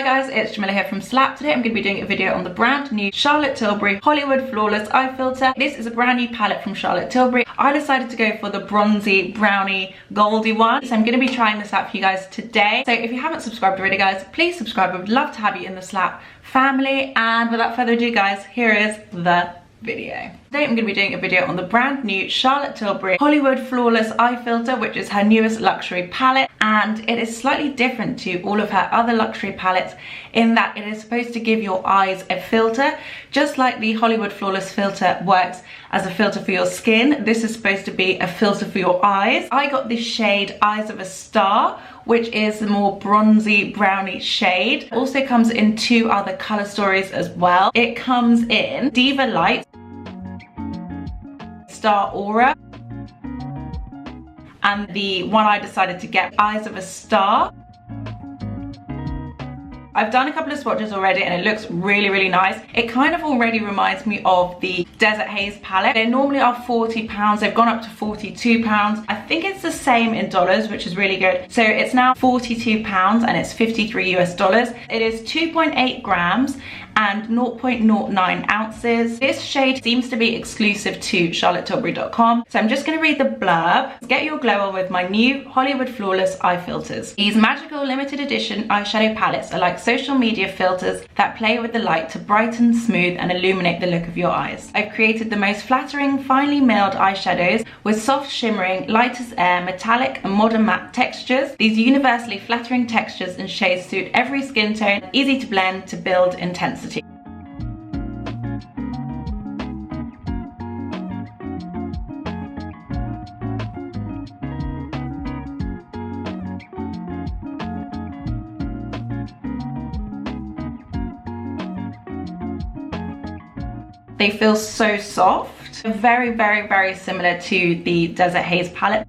Hi guys, it's Jamila here from Slapp. Today I'm going to be doing a video on the brand new Charlotte Tilbury Hollywood Flawless Eye Filter. This is a brand new palette from Charlotte Tilbury. I decided to go for the bronzy, browny, goldy one. So I'm going to be trying this out for you guys today. So if you haven't subscribed already guys, please subscribe. I would love to have you in the Slapp family. And without further ado guys, here is the video. Today I'm going to be doing a video on the brand new Charlotte Tilbury Hollywood Flawless Eye Filter, which is her newest luxury palette, and it is slightly different to all of her other luxury palettes in that it is supposed to give your eyes a filter. Just like the Hollywood Flawless filter works as a filter for your skin, this is supposed to be a filter for your eyes. I got this shade Eyes of a Star, which is the more bronzy browny shade. It also comes in two other color stories as well. It comes in Diva Light, Star Aura, and the one I decided to get, Eyes of a Star. I've done a couple of swatches already and it looks really nice. It kind of already reminds me of the Desert Haze palette. They normally are £40, they've gone up to £42. I think it's the same in dollars, which is really good. So it's now £42 and it's 53 US dollars. It is 2.8 grams and 0.09 ounces. This shade seems to be exclusive to charlottetilbury.com. So I'm just gonna read the blurb. Get your glow on with my new Hollywood Flawless Eye Filters. These magical limited edition eyeshadow palettes are like social media filters that play with the light to brighten, smooth, and illuminate the look of your eyes. I've created the most flattering, finely milled eyeshadows with soft shimmering, light as air, metallic, and modern matte textures. These universally flattering textures and shades suit every skin tone, easy to blend to build intensity. They feel so soft. Very similar to the Desert Haze palette.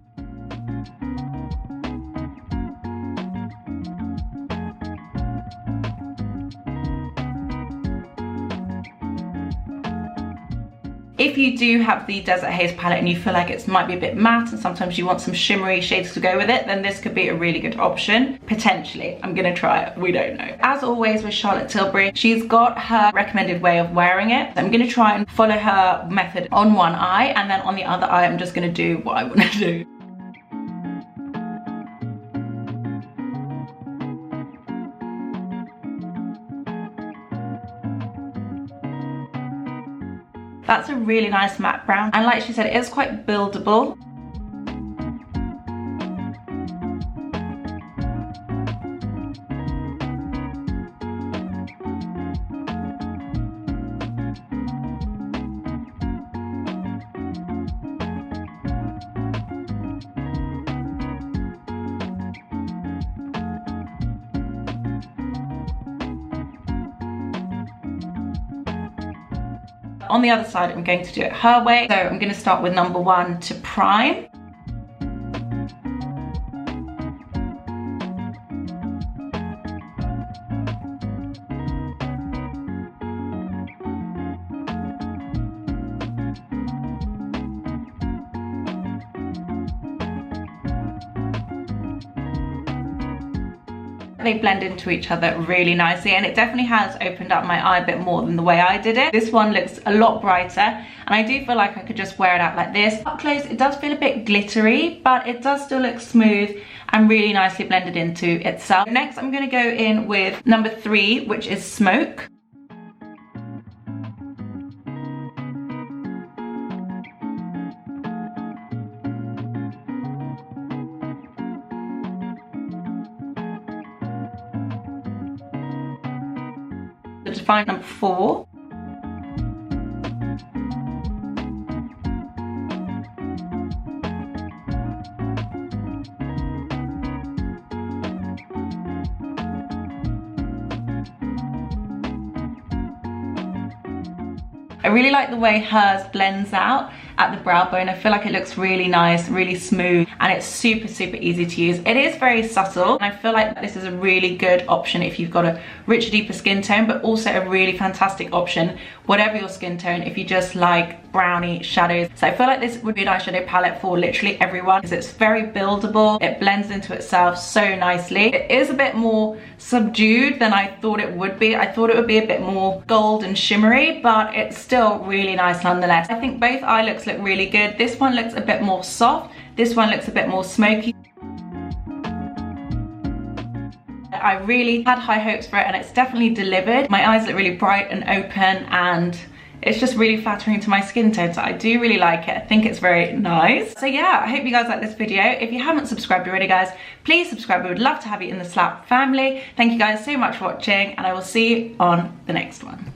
If you do have the Desert Haze palette and you feel like it might be a bit matte and sometimes you want some shimmery shades to go with it, then this could be a really good option. Potentially. I'm gonna try it, we don't know. As always with Charlotte Tilbury, she's got her recommended way of wearing it. I'm gonna try and follow her method on one eye, and then on the other eye I'm just gonna do what I wanna do. That's a really nice matte brown, and like she said, it is quite buildable. On the other side, I'm going to do it her way. So I'm going to start with number 1 to prime. They blend into each other really nicely, and it definitely has opened up my eye a bit more than the way I did it. This one looks a lot brighter, and I do feel like I could just wear it out like this. Up close, it does feel a bit glittery, but it does still look smooth and really nicely blended into itself. Next, I'm going to go in with number 3, which is Smoke. To find number 4. I really like the way hers blends out, at the brow bone. I feel like it looks really nice, really smooth, and it's super, super easy to use. It is very subtle, and I feel like this is a really good option if you've got a richer, deeper skin tone, but also a really fantastic option, whatever your skin tone, if you just like brownie shadows. So I feel like this would be an eyeshadow palette for literally everyone, because it's very buildable. It blends into itself so nicely. It is a bit more subdued than I thought it would be. I thought it would be a bit more gold and shimmery, but it's still really nice nonetheless. I think both eye looks look really good. This one looks a bit more soft. This one looks a bit more smoky. I really had high hopes for it, and it's definitely delivered. My eyes look really bright and open, and it's just really flattering to my skin tone, so I do really like it. I think it's very nice. So yeah, I hope you guys like this video. If you haven't subscribed already, guys, please subscribe. We would love to have you in the Slapp family. Thank you guys so much for watching, and I will see you on the next one.